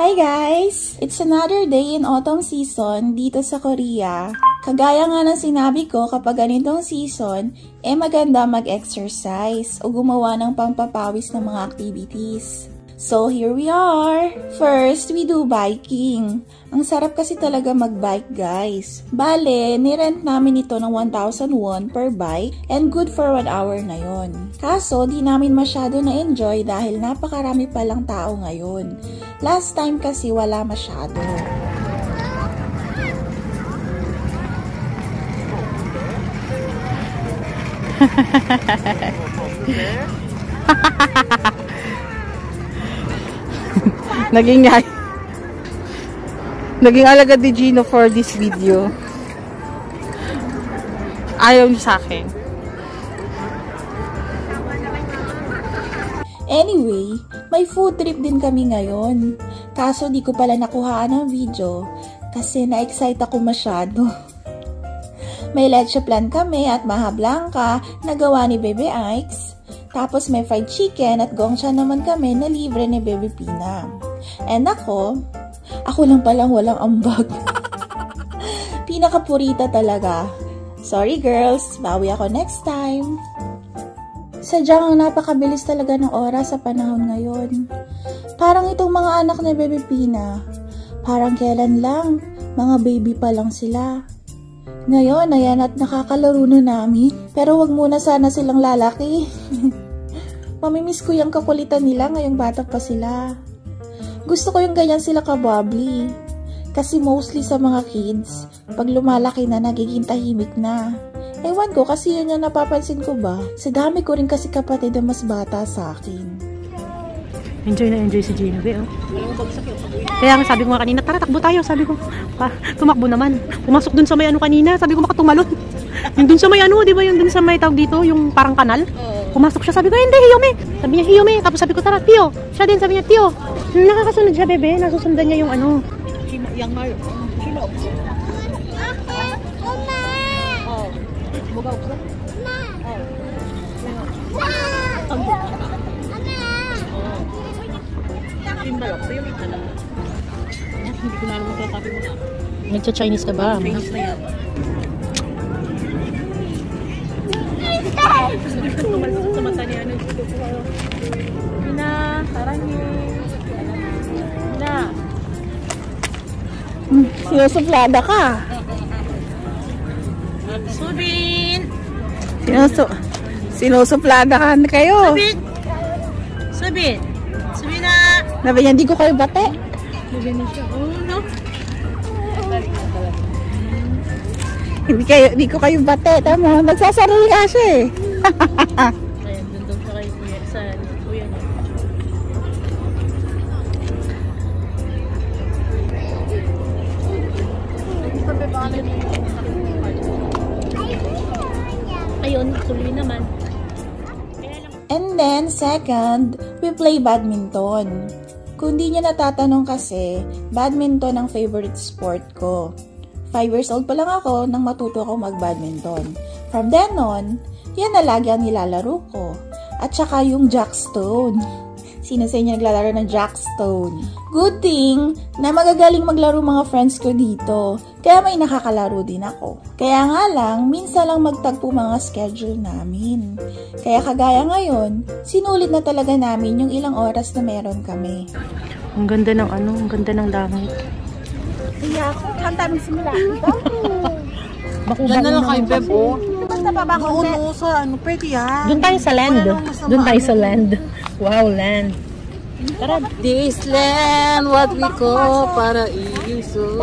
Hi guys! It's another day in autumn season dito sa Korea. Kagaya nga ng sinabi ko, kapag ganitong season, maganda mag-exercise o gumawa ng pampapawis ng mga activities. So here we are! First, we do biking. Ang sarap kasi talaga mag-bike guys. Bale, nirent namin ito ng 1,000 won per bike and good for 1 hour na yon. Kaso, di namin masyado na-enjoy dahil napakarami palang tao ngayon. Last time kasi wala masyado. Naging alagad ni Gino for this video. Ayaw niya sa akin. Anyway, may food trip din kami ngayon. Kaso di ko pala nakuhaan ng video kasi na-excite ako masyado. May leche plan kami at maha blanca na gawa ni Bebe Ike's. Tapos may fried chicken at gongcha naman kami na libre ni Bebe Pina. And ako lang palang walang ambag. Pinakapurita talaga. Sorry girls, bawi ako next time. Sadyang napakabilis talaga ng oras sa panahon ngayon. Parang itong mga anak ni Bebe Pina, parang kailan lang, mga baby pa lang sila. Ngayon, ayan at nakakalaro na namin. Pero wag muna sana silang lalaki. Mamimiss ko yung kakulitan nila ngayong bata pa sila. Gusto ko yung ganyan sila ka-bubbly. Kasi mostly sa mga kids, pag lumalaki na, nagiging tahimik na. Ewan ko kasi yun yung napapansin ko ba. Sa dami ko rin kasi kapatid na mas bata sa akin. Enjoy na enjoy si Gino, be, oh. Kaya nga sabi ko nga kanina, tara takbo tayo. Sabi ko, tumakbo naman. Pumasok dun sa may ano kanina, sabi ko makatumalon. Yung dun sa may ano, di ba yung dun sa may tawag dito, yung parang kanal. Pumasok siya, sabi ko, hindi, Hiyome. Sabi niya, Hiyome. Tapos sabi ko, tara, Tio. Siya din, sabi niya, Tio. Nakakasunod siya, bebe. Nasusundan niya yung ano. Yang Mario. Sino? Buka 없어? Simbal 없어? 여기 있잖아. Hindi ko na alam kung sabi mo na. Nagcha-Chinese ka ba? Famous na yan. Tumalsik sa mata niya. Hina, sarangin. Hina. Sinusuplada ka. Subin! Sinusuplada ka kayo. Subin! Subin! Subin na! Nabi niya, hindi ko kayo bate. Subin na siya. Oh, no? Hindi ko kayo bate. Tama, nagsasarili ka siya eh. Ayan, dundong siya kay kuya. Sa kuya niya. Ayun, tuloy naman. And then, second, we play badminton. Kung di niya natatanong kasi, badminton ang favorite sport ko. 5 years old pa lang ako nang matuto ako mag-badminton. From then on, yan na lagi ang nilalaro ko. At saka yung jackstone. Sino sa inyo naglalaro ng jackstone? Good thing na magagaling maglaro mga friends ko dito. Kaya may nakakalaro din ako. Kaya nga lang, minsan lang magtagpo mga schedule namin. Kaya kagaya ngayon, sinulit na talaga namin yung ilang oras na meron kami. Ang ganda ng ano, ang ganda ng langit. Kaya ako, kanta mo simula. Diyan na lang kayo, Beb, oh. Basta pa ba konti? Oo, sa ano, pwede yan. Doon tayo sa land. Doon tayo sa land. Wow, land. Tara. This land, what we call paraiso.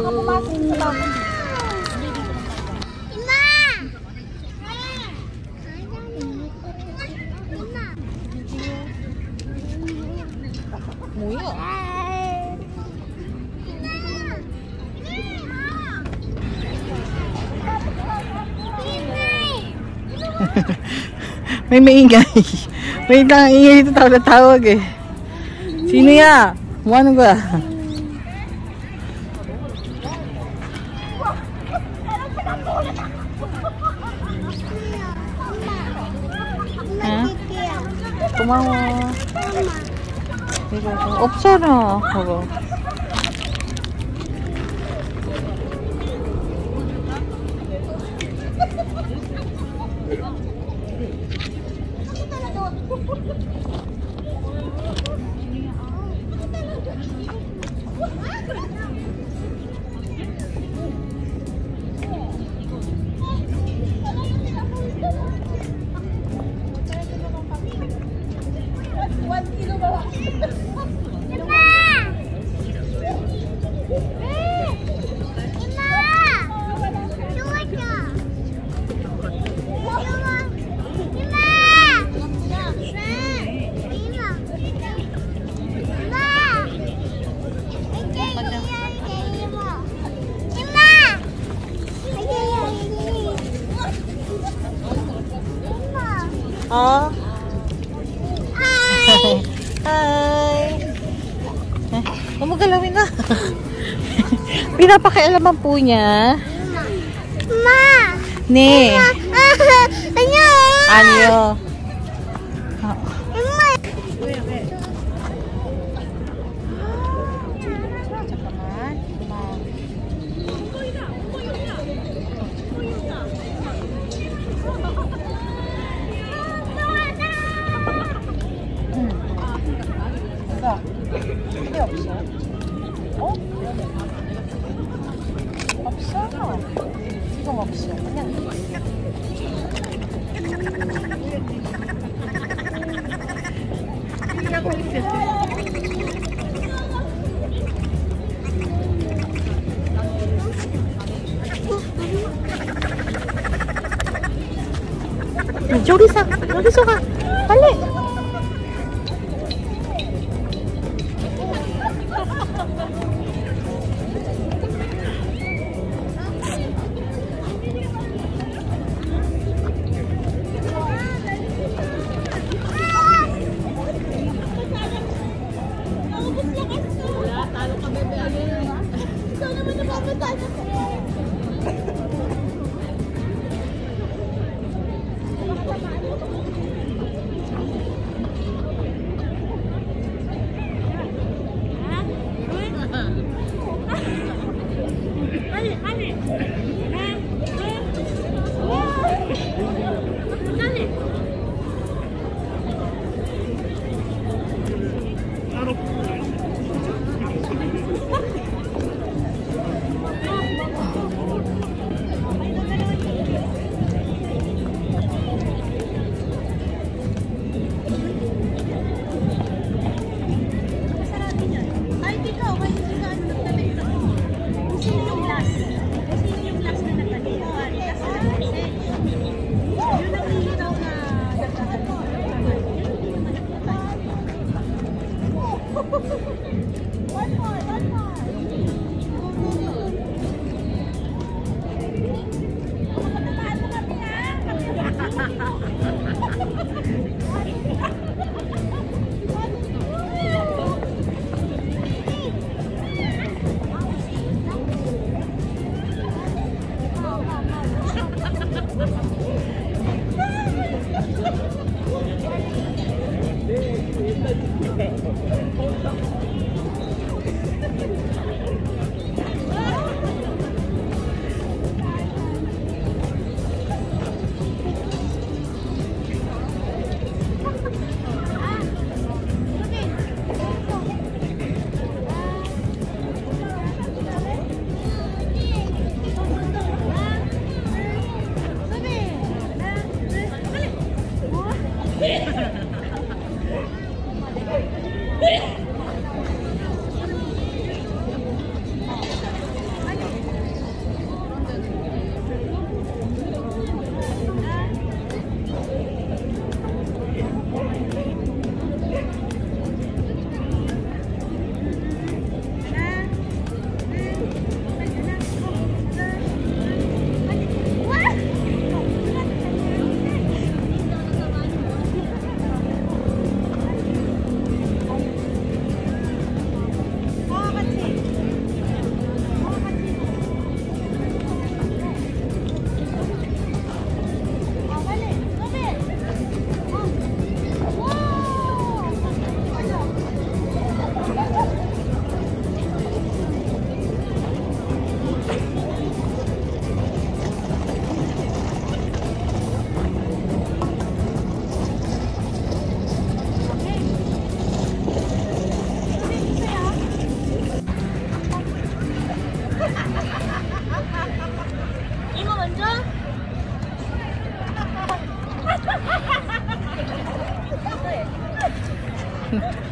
May maingay. May ingay dito tawag eh. Sino ya? Ano ba? Ha? Tumawa. Opso na. Oh. Hi. Hi. Gumugalawin na. Pinapakialaman po niya. Ma. Ne. Ano? Anyo. 근데 없어. 어? 없어. 지금 없어. 그냥. Jorisa, Jorisa ka. Pali.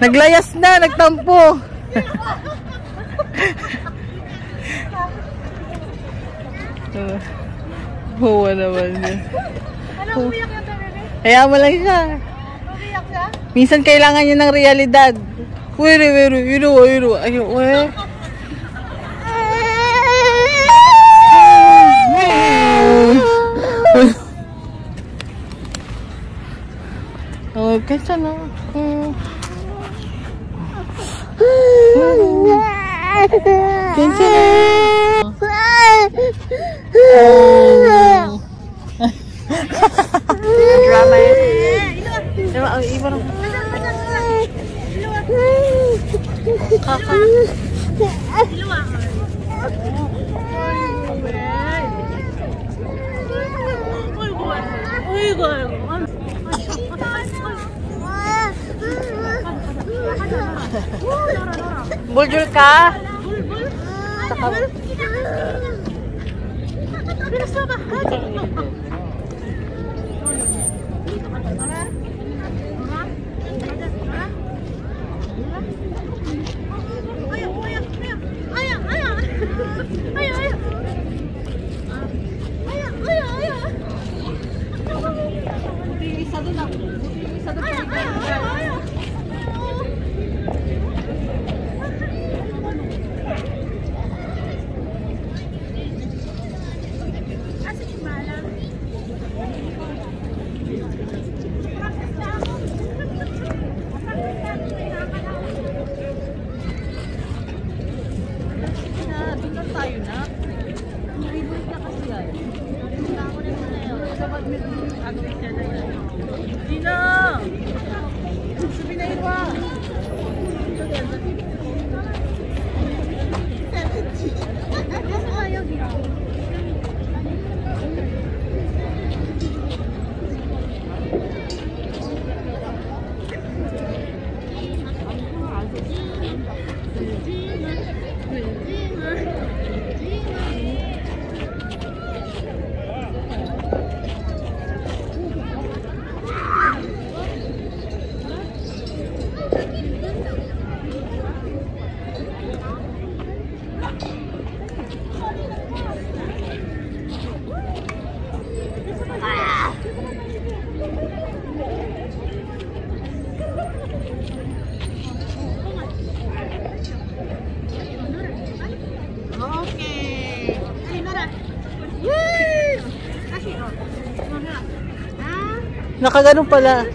Naglayas na, nagtampo. Huwa naman yun. Ano, umiyak yung bebe? Kaya mo lang siya. Umiyak siya? Minsan kailangan niya ng realidad. Wero, iro. Ayun, we. Oh, kaya na. Kaya na. Drama yan. Iba lang. Kaka. Buljul ka? Nakaganon pala.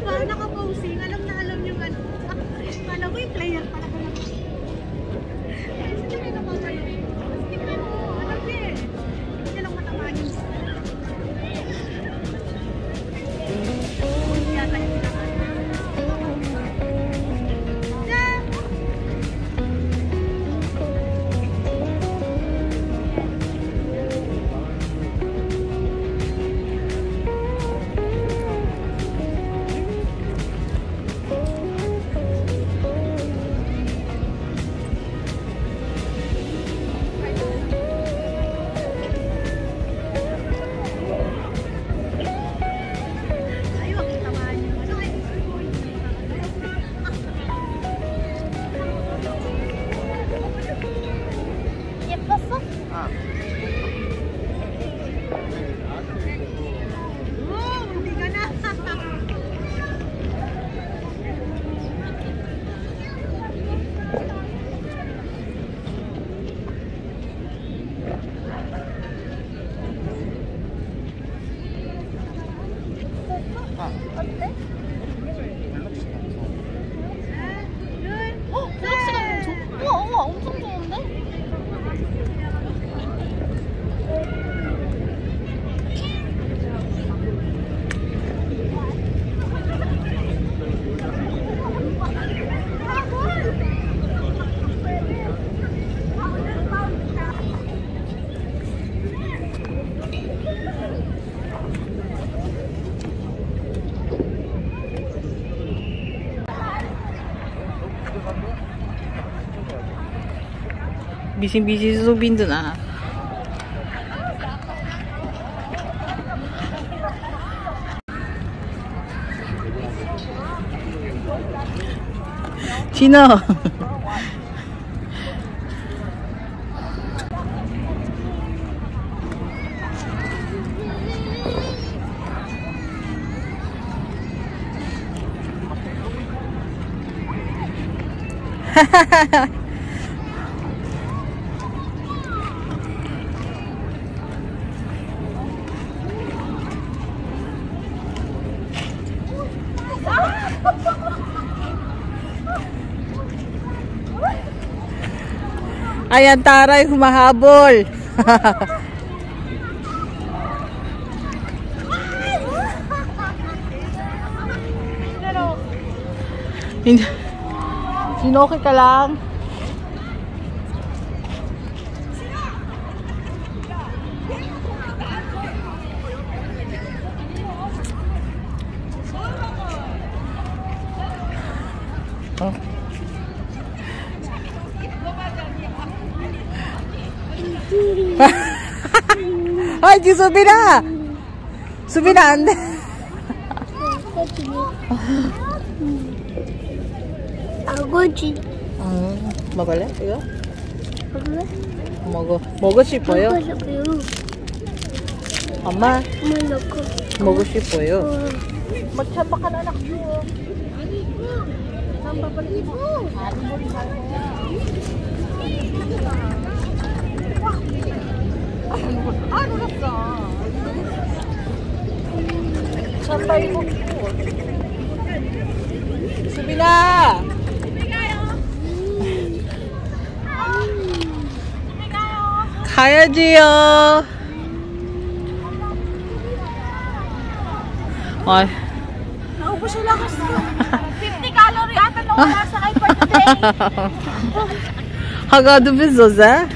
ba? Naka-posing. Alam na alam yung ano. Alam mo yung player pala ka lang. Sino kayo napapalo? Tingnan mo. Alam niya eh. Hindi lang matamaan yun. Yata yung pinaka. Busy-busy si Subin dun ah. Sino? Ayan, taray, humahabol. Sinoki ka lang. Oh. Ay, di subi na! Subi na, ande! 아버지. 먹을래? 이거? 먹을래? 먹고 싶어요? 먹고 싶어요. 엄마, 물 넣고. 먹고 싶어요. magtsamba ka na anak mo. Saan babalik mo? Ano na ka? Saan tayo mo? 수빈아! 가야지요. 아, Naubos yung lakas mo. 50 calorie ata nawala sa kay for today. Hagado bizoza.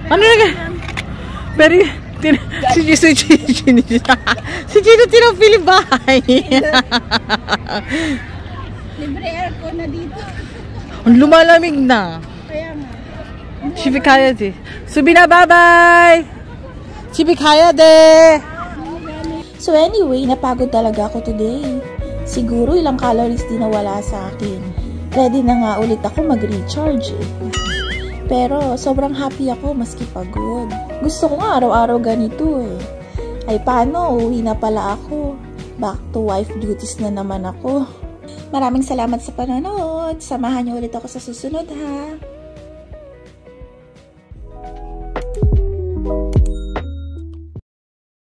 Ano na? Pero si Gino tinapili bahay. Libre aircon na dito. lumalamig na. Kaya nga. 집에 가야지. 수빈아, bye-bye! 집에 가야 돼! So anyway, napagod talaga ako today. Siguro ilang calories din nawala sa akin. Ready na nga ulit ako mag-recharge eh. Pero sobrang happy ako maski pagod. Gusto ko nga araw-araw ganito eh. Ay paano, uwi na pala ako. Back to wife duties na naman ako. Maraming salamat sa panonood. Samahan niyo ulit ako sa susunod ha.